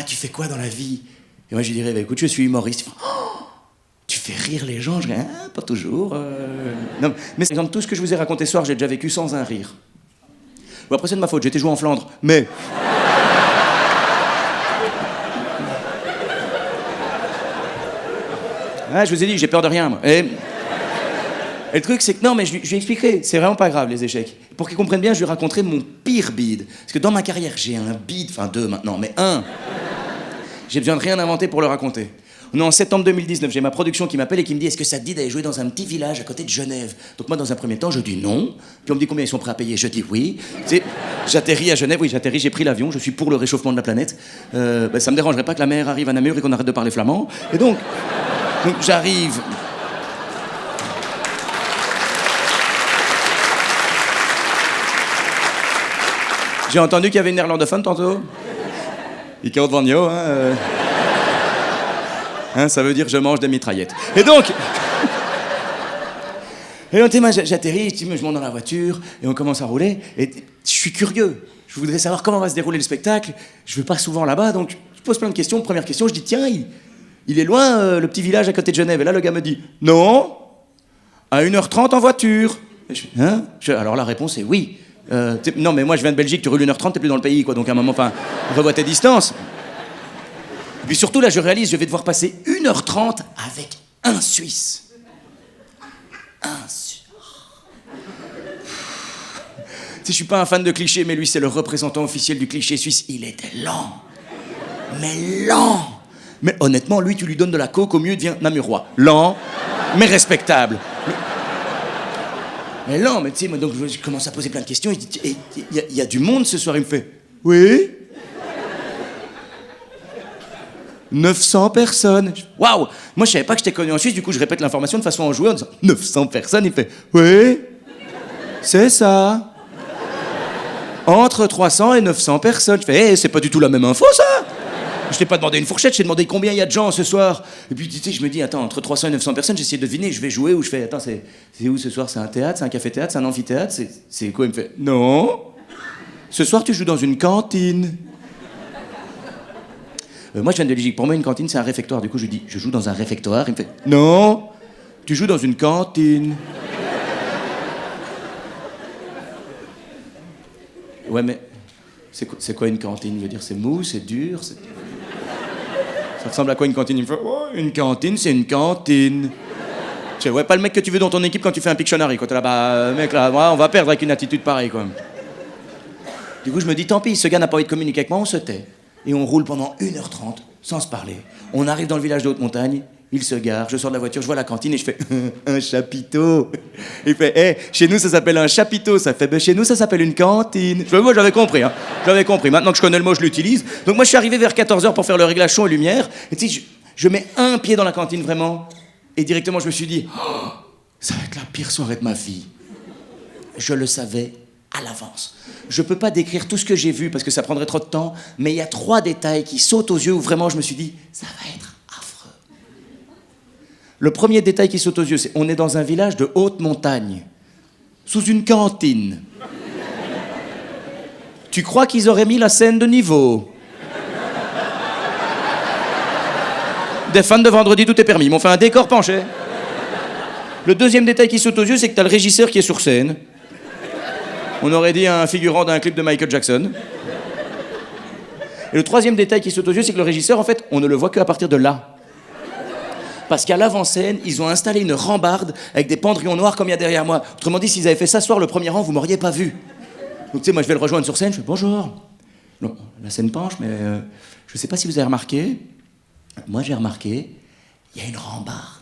tu fais quoi dans la vie? Et moi, je lui dirais, bah, écoute, je suis humoriste. Oh, tu fais rire les gens? Je dirais, ah, pas toujours. Non, mais par exemple, tout ce que je vous ai raconté ce soir, j'ai déjà vécu sans un rire. Bon, après, c'est de ma faute, j'étais joué en Flandre, mais... Ah, je vous ai dit, j'ai peur de rien, moi. Et le truc, c'est que non, mais je lui expliquerai, c'est vraiment pas grave, les échecs. Pour qu'il comprenne bien, je lui raconterai mon pire bide. Parce que dans ma carrière, j'ai un bide, enfin deux maintenant, mais un. J'ai besoin de rien inventer pour le raconter. On est en septembre 2019, j'ai ma production qui m'appelle et qui me dit, est-ce que ça te dit d'aller jouer dans un petit village à côté de Genève? Donc moi, dans un premier temps, je dis non. Puis on me dit combien ils sont prêts à payer, je dis oui. Tu sais, j'atterris à Genève, oui, j'atterris, j'ai pris l'avion, je suis pour le réchauffement de la planète. Bah, ça me dérangerait pas que la mer arrive à Namur et qu'on arrête de parler flamand. Et donc j'arrive... J'ai entendu qu'il y avait une néerlandophone tantôt. Ik houd van jou, hein, hein, ça veut dire je mange des mitraillettes. Et donc, moi, j'atterris, je monte dans la voiture et on commence à rouler. Et je suis curieux. Je voudrais savoir comment va se dérouler le spectacle. Je vais pas souvent là-bas, donc je pose plein de questions. Première question, je dis tiens, il est loin le petit village à côté de Genève. Et là, le gars me dit non, à 1h30 en voiture. Et alors la réponse est oui. Non, mais moi je viens de Belgique, tu roules 1h30, t'es plus dans le pays, quoi. Donc à un moment, enfin, revois tes distances. Et puis surtout, là, je réalise, je vais devoir passer 1h30 avec un Suisse. Un Suisse. Tu sais, je suis pas un fan de clichés, mais lui, c'est le représentant officiel du cliché suisse. Il était lent. Mais lent. Mais honnêtement, lui, tu lui donnes de la coke, au mieux, il devient namurois. Lent, mais respectable. Mais lent, mais tu sais, moi, donc je commence à poser plein de questions. Il dit, il y a du monde ce soir? Il me fait, oui. 900 personnes. Waouh! Moi, je savais pas que j'étais connu en Suisse, du coup, je répète l'information de façon enjouée en disant 900 personnes. Il fait, oui, c'est ça. Entre 300 et 900 personnes. Je fais, c'est pas du tout la même info, ça! Je t'ai pas demandé une fourchette, je t'ai demandé combien il y a de gens ce soir. Et puis, tu sais, je me dis, attends, entre 300 et 900 personnes, j'essaie de deviner, je vais jouer ou je fais, attends, c'est où ce soir? C'est un théâtre, c'est un café-théâtre, c'est un amphithéâtre, c'est quoi? Il me fait, non. Ce soir, tu joues dans une cantine. Moi, je viens de Belgique. Pour moi, une cantine, c'est un réfectoire. Du coup, je lui dis, je joue dans un réfectoire. Il me fait, non, tu joues dans une cantine. Ouais, mais c'est quoi une cantine? Je veux dire, c'est mou, c'est dur, c'est... Ça ressemble à quoi une cantine? Il me fait, oh, une cantine, c'est une cantine. Je fais, ouais, pas le mec que tu veux dans ton équipe quand tu fais un Pictionary, quoi. T'es là, bah, mec, là, ouais, on va perdre avec une attitude pareille, quoi. Du coup, je me dis, tant pis, ce gars n'a pas envie de communiquer avec moi, on se tait. Et on roule pendant 1h30, sans se parler. On arrive dans le village de Haute-Montagne, il se gare, je sors de la voiture, je vois la cantine et je fais, un chapiteau. Il fait, chez nous, ça s'appelle un chapiteau. Ça fait, chez nous, ça s'appelle une cantine. Moi, j'avais compris, hein. J'avais compris. Maintenant que je connais le mot, je l'utilise. Donc moi, je suis arrivé vers 14h pour faire le réglage son et lumière. Et tu sais, je mets un pied dans la cantine, vraiment. Et directement, je me suis dit, oh, ça va être la pire soirée de ma vie. Je le savais à l'avance. Je peux pas décrire tout ce que j'ai vu parce que ça prendrait trop de temps, mais il y a 3 détails qui sautent aux yeux où vraiment je me suis dit, ça va être affreux. Le premier détail qui saute aux yeux, c'est on est dans un village de haute montagne, sous une cantine. Tu crois qu'ils auraient mis la scène de niveau? Des fans de Vendredi, tout est permis. Ils m'ont fait un décor penché. Le deuxième détail qui saute aux yeux, c'est que t'as le régisseur qui est sur scène. On aurait dit un figurant d'un clip de Michael Jackson. Et le troisième détail qui saute aux yeux, c'est que le régisseur, en fait, on ne le voit qu'à partir de là. Parce qu'à l'avant-scène, ils ont installé une rambarde avec des pendrillons noirs comme il y a derrière moi. Autrement dit, s'ils avaient fait s'asseoir le premier rang, vous m'auriez pas vu. Donc tu sais, moi je vais le rejoindre sur scène, je fais bonjour. Non, la scène penche, mais je sais pas si vous avez remarqué. Moi j'ai remarqué, il y a une rambarde.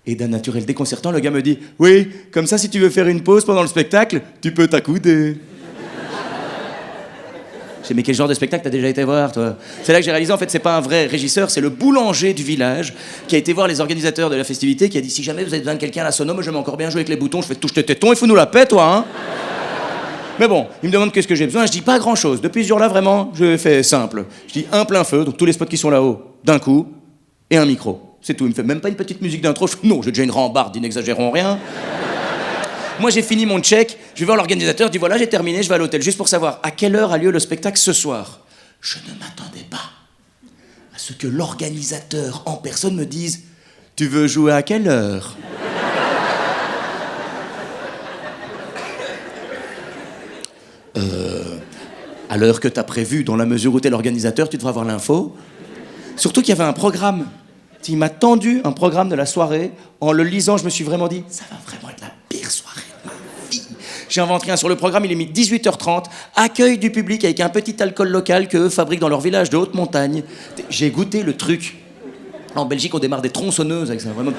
Et d'un naturel déconcertant, le gars me dit « Oui, comme ça, si tu veux faire une pause pendant le spectacle, tu peux t'accouder. » J'ai dit « Mais quel genre de spectacle t'as déjà été voir, toi ?» C'est là que j'ai réalisé, en fait, c'est pas un vrai régisseur, c'est le boulanger du village qui a été voir les organisateurs de la festivité, qui a dit « Si jamais vous avez besoin de quelqu'un à la sono, moi j'aime encore bien jouer avec les boutons, je fais touche tes tétons, il faut nous la paix, toi, hein ?» Mais bon, il me demande qu'est-ce que j'ai besoin, je dis pas grand-chose. Depuis ce jour-là, vraiment, je fais simple. Je dis un plein feu, donc tous les spots qui sont là-haut, d'un coup, et un micro. C'est tout, il me fait même pas une petite musique d'intro. Je fais, non, j'ai déjà une rambarde, n'exagérons rien. Moi, j'ai fini mon check, je vais voir l'organisateur, je dis voilà, j'ai terminé, je vais à l'hôtel, juste pour savoir à quelle heure a lieu le spectacle ce soir. Je ne m'attendais pas ce que l'organisateur en personne me dise « Tu veux jouer à quelle heure ?» À l'heure que t'as prévue, dans la mesure où t'es l'organisateur, tu devrais avoir l'info. Surtout qu'il y avait un programme. Il m'a tendu un programme de la soirée. En le lisant, je me suis vraiment dit « Ça va vraiment être la pire soirée de ma vie !» J'ai inventé un sur le programme, il est mis 18h30, accueil du public avec un petit alcool local qu'eux fabriquent dans leur village de haute montagne. J'ai goûté le truc. En Belgique, on démarre des tronçonneuses avec ça, vraiment.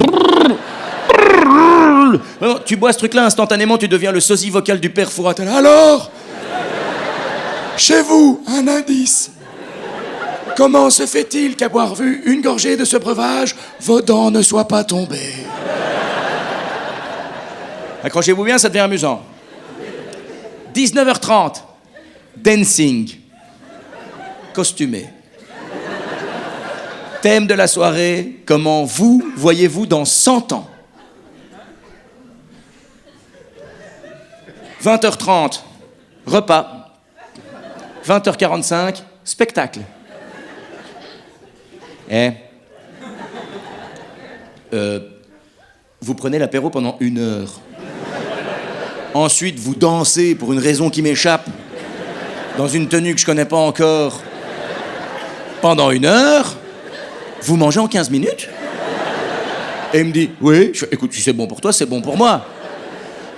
Vraiment, tu bois ce truc-là, instantanément, tu deviens le sosie vocal du père Fourat. Alors, chez vous, un indice. Comment se fait-il qu'avoir vu une gorgée de ce breuvage, vos dents ne soient pas tombées? Accrochez-vous bien, ça devient amusant. 19h30, dancing, costumé. Thème de la soirée, comment vous voyez-vous dans 100 ans? 20h30, repas. 20h45, spectacle. Vous prenez l'apéro pendant 1 heure. Ensuite, vous dansez pour une raison qui m'échappe, dans une tenue que je connais pas encore, pendant 1 heure. Vous mangez en 15 minutes? Et il me dit, oui, écoute, si c'est bon pour toi, c'est bon pour moi.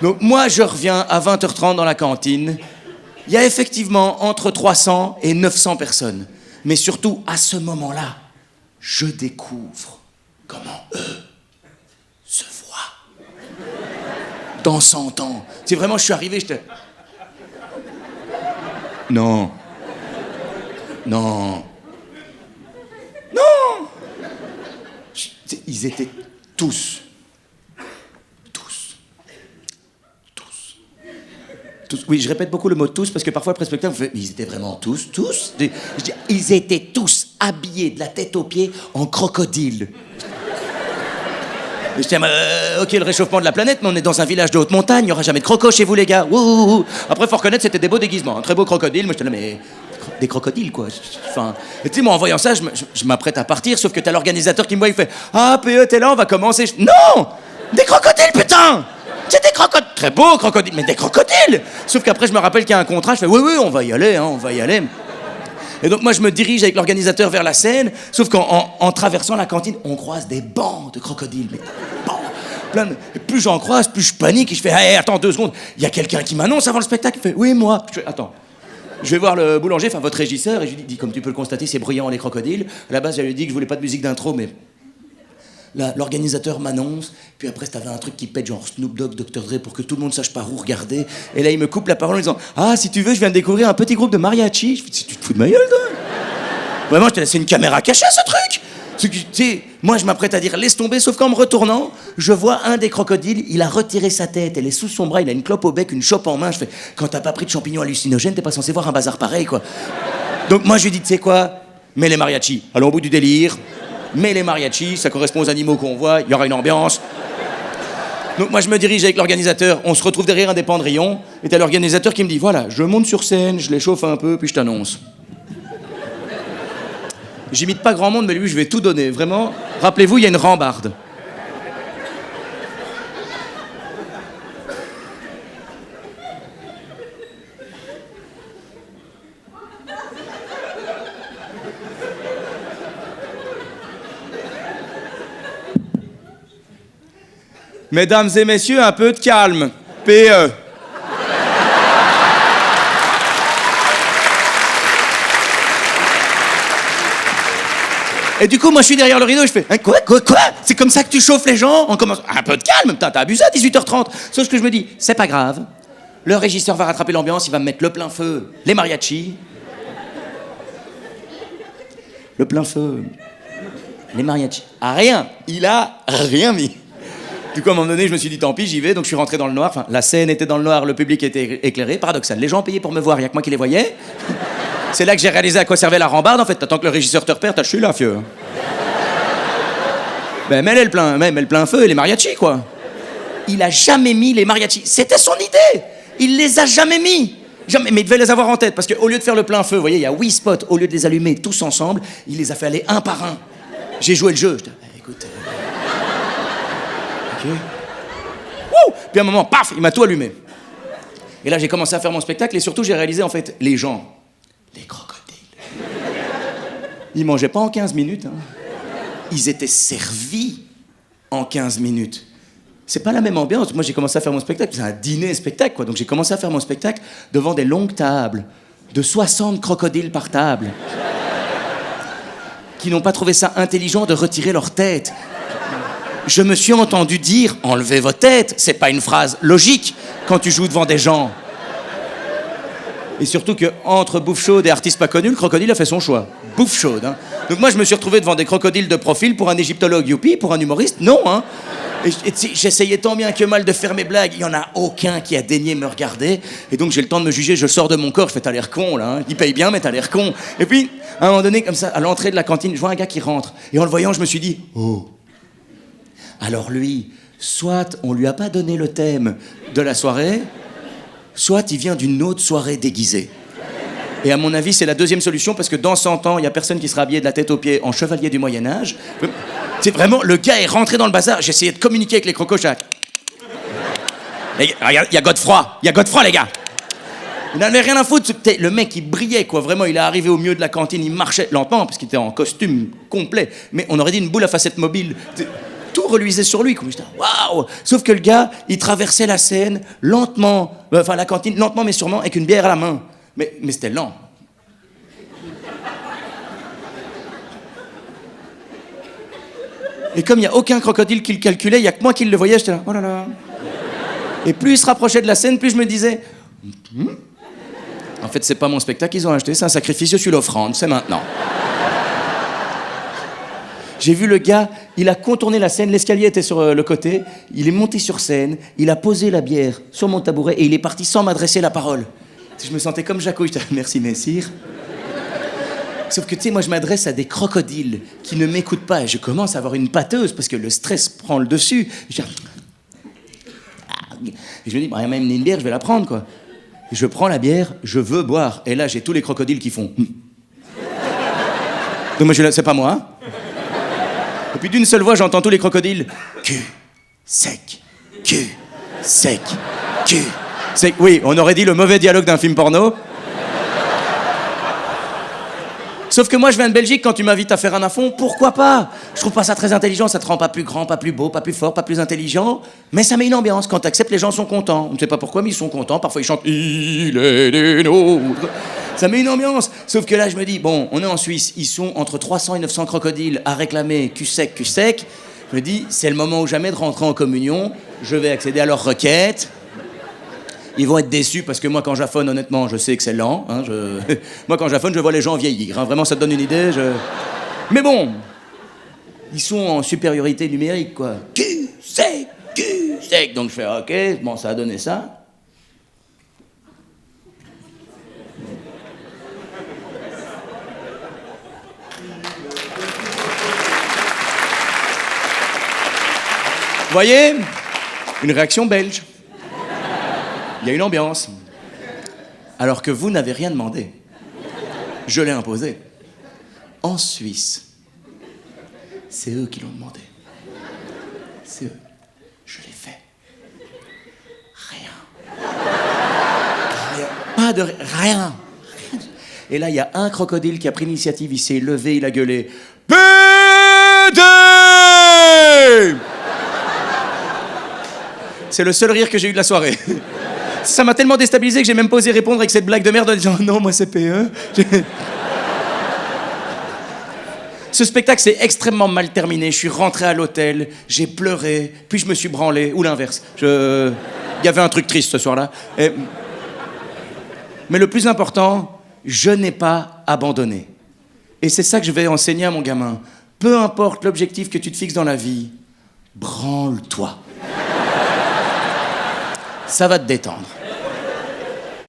Donc moi, je reviens à 20h30 dans la cantine. Il y a effectivement entre 300 et 900 personnes. Mais surtout, à ce moment-là, je découvre comment eux se voient dans 100 ans. C'est vraiment, je suis arrivé, j'étais... Non. Non. Non. Ils étaient tous. Oui, je répète beaucoup le mot tous parce que parfois après le spectacle, on fait, ils étaient vraiment tous. Je dis, ils étaient tous habillés de la tête aux pieds en crocodile. Je dis, ok, le réchauffement de la planète, mais on est dans un village de haute montagne, il n'y aura jamais de crocos chez vous, les gars. Ouh. Après, faut reconnaître, c'était des beaux déguisements, un très beau crocodile. Moi, j'étais là, mais des crocodiles, quoi. Enfin, tu sais, moi, en voyant ça, je m'apprête à partir, sauf que t'as l'organisateur qui me voit, il fait, ah, PE, t'es là, on va commencer. Non, des crocodiles, putain. C'est des crocodiles, très beaux crocodiles, mais des crocodiles. Sauf qu'après, je me rappelle qu'il y a un contrat, je fais, oui, on va y aller, hein, on va y aller. Et donc, moi, je me dirige avec l'organisateur vers la scène, sauf qu'en traversant la cantine, on croise des bancs de crocodiles, mais des bancs, plein de... Et plus j'en croise, plus je panique, et je fais, hey, attends 2 secondes, il y a quelqu'un qui m'annonce avant le spectacle, il fait, oui, moi. Je fais, attends. Je vais voir le boulanger, enfin votre régisseur, et je lui dis, comme tu peux le constater, c'est bruyant les crocodiles. À la base, j'avais dit que je voulais pas de musique d'intro, mais... Là, l'organisateur m'annonce, puis après, t'avais un truc qui pète, genre Snoop Dogg, Dr. Dre, pour que tout le monde sache par où regarder. Et là, il me coupe la parole en disant « Ah, si tu veux, je viens de découvrir un petit groupe de mariachi. » Je fais « Tu te fous de ma gueule, toi ?» Vraiment, je t'ai laissé une caméra cachée, ce truc. Tu sais, moi, je m'apprête à dire « Laisse tomber », sauf qu'en me retournant, je vois un des crocodiles, il a retiré sa tête, elle est sous son bras, il a une clope au bec, une chope en main. Je fais « Quand t'as pas pris de champignons hallucinogènes, t'es pas censé voir un bazar pareil, quoi. » Donc moi, je lui dis « Tu sais quoi? Mets les mariachis. Allons au bout du délire. » Mais les mariachis, ça correspond aux animaux qu'on voit, il y aura une ambiance. Donc moi je me dirige avec l'organisateur, on se retrouve derrière un des pendrillons, et t'as l'organisateur qui me dit, voilà, je monte sur scène, je les chauffe un peu, puis je t'annonce. J'imite pas grand monde, mais lui je vais tout donner, vraiment. Rappelez-vous, il y a une rambarde. Mesdames et messieurs, un peu de calme. PE. Et du coup, moi, je suis derrière le rideau et je fais hein, quoi? C'est comme ça que tu chauffes les gens? On commence... Un peu de calme, putain, t'as abusé à 18h30. Sauf que je me dis, c'est pas grave. Le régisseur va rattraper l'ambiance, il va me mettre le plein feu, les mariachis. Le plein feu, les mariachis. Ah, rien. Il a rien mis. Du coup, à un moment donné, je me suis dit, tant pis, j'y vais. Donc, je suis rentré dans le noir. Enfin, la scène était dans le noir, le public était éclairé. Paradoxal. Les gens payaient pour me voir, il n'y a que moi qui les voyais. C'est là que j'ai réalisé à quoi servait la rambarde. En fait, t'attends que le régisseur te repère, je suis là, fieu. Ben, mets le plein feu et les mariachis, quoi. Il a jamais mis les mariachis. C'était son idée. Il les a jamais mis. Jamais, mais il devait les avoir en tête, parce qu'au lieu de faire le plein feu, vous voyez, il y a 8 spots, au lieu de les allumer tous ensemble, il les a fait aller un par un. J'ai joué le jeu, je dis, écoute... Ok. Wouh! Puis à un moment, paf, il m'a tout allumé. Et là, j'ai commencé à faire mon spectacle, et surtout, j'ai réalisé, en fait, les gens, les crocodiles, ils mangeaient pas en 15 minutes, hein. Ils étaient servis en 15 minutes. C'est pas la même ambiance. Moi, j'ai commencé à faire mon spectacle, c'est un dîner-spectacle, quoi. Donc j'ai commencé à faire mon spectacle devant des longues tables, de 60 crocodiles par table, qui n'ont pas trouvé ça intelligent de retirer leur tête. Je me suis entendu dire « Enlevez vos têtes », c'est pas une phrase logique quand tu joues devant des gens. Et surtout qu'entre bouffe chaude et artiste pas connu, le crocodile a fait son choix. Bouffe chaude, hein. Donc moi, je me suis retrouvé devant des crocodiles de profil pour un égyptologue, youpi, pour un humoriste, non, hein. Et j'essayais tant bien que mal de faire mes blagues, il y en a aucun qui a daigné me regarder. Et donc j'ai le temps de me juger, je sors de mon corps, je fais « T'as l'air con, là, hein. Il paye bien, mais t'as l'air con. » Et puis, à un moment donné, comme ça, à l'entrée de la cantine, je vois un gars qui rentre. Et en le voyant, je me suis dit « Oh !» Alors lui, soit on lui a pas donné le thème de la soirée, soit il vient d'une autre soirée déguisée. Et à mon avis, c'est la deuxième solution, parce que dans 100 ans, il n'y a personne qui sera habillé de la tête aux pieds en chevalier du Moyen-Âge. C'est vraiment, le gars est rentré dans le bazar, j'essayais de communiquer avec les crocochats. Il y a Godefroy, les gars. Il n'en avait rien à foutre, le mec il brillait, quoi, vraiment, il est arrivé au milieu de la cantine, il marchait lentement, parce qu'il était en costume complet, mais on aurait dit une boule à facettes mobile. Tout reluisait sur lui, comme j'étais, waouh! Sauf que le gars, il traversait la scène lentement, enfin la cantine, lentement mais sûrement, avec une bière à la main. Mais c'était lent. Et comme il n'y a aucun crocodile qui le calculait, il n'y a que moi qui le voyais, j'étais là, oh là là. Et plus il se rapprochait de la scène, plus je me disais, en fait, c'est pas mon spectacle qu'ils ont acheté, c'est un sacrifice, je suis l'offrande, c'est maintenant. J'ai vu le gars, il a contourné la scène, l'escalier était sur le côté, il est monté sur scène, il a posé la bière sur mon tabouret et il est parti sans m'adresser la parole. Je me sentais comme Jaco, je disais merci messire. Sauf que tu sais, moi je m'adresse à des crocodiles qui ne m'écoutent pas et je commence à avoir une pâteuse parce que le stress prend le dessus. Et je me dis, rien même une bière, je vais la prendre quoi. Et je prends la bière, je veux boire. Et là j'ai tous les crocodiles qui font. Donc moi je suis là, c'est pas moi. Hein. Et puis d'une seule voix, j'entends tous les crocodiles. Cul, sec, cul, sec, cul. Oui, on aurait dit le mauvais dialogue d'un film porno. Sauf que moi, je viens de Belgique, quand tu m'invites à faire un à fond, pourquoi pas? Je trouve pas ça très intelligent, ça te rend pas plus grand, pas plus beau, pas plus fort, pas plus intelligent, mais ça met une ambiance. Quand t'acceptes, les gens sont contents. On ne sait pas pourquoi, mais ils sont contents. Parfois, ils chantent « Il est des nôtres ». Ça met une ambiance. Sauf que là, je me dis, bon, on est en Suisse, ils sont entre 300 et 900 crocodiles à réclamer cul sec, cul sec. Je me dis, c'est le moment ou jamais de rentrer en communion, je vais accéder à leurs requêtes. Ils vont être déçus parce que moi, quand j'affonne, honnêtement, je sais que c'est lent. Hein, moi, quand j'affonne, je vois les gens vieillir. Hein, vraiment, ça te donne une idée. Mais bon, ils sont en supériorité numérique, quoi. Cul sec, cul sec. Donc je fais, ok, bon, ça a donné ça. Vous voyez, une réaction belge. Il y a une ambiance. Alors que vous n'avez rien demandé. Je l'ai imposé. En Suisse, c'est eux qui l'ont demandé. C'est eux. Je l'ai fait. Rien. Rien. Pas de... Rien. Et là, il y a un crocodile qui a pris l'initiative, il s'est levé, il a gueulé. PD! C'est le seul rire que j'ai eu de la soirée. Ça m'a tellement déstabilisé que j'ai même pas osé répondre avec cette blague de merde en disant non, moi c'est PE. Ce spectacle s'est extrêmement mal terminé. Je suis rentré à l'hôtel, j'ai pleuré, puis je me suis branlé, ou l'inverse. Il y avait un truc triste ce soir-là. Mais le plus important, je n'ai pas abandonné. Et c'est ça que je vais enseigner à mon gamin. Peu importe l'objectif que tu te fixes dans la vie, branle-toi. Ça va te détendre.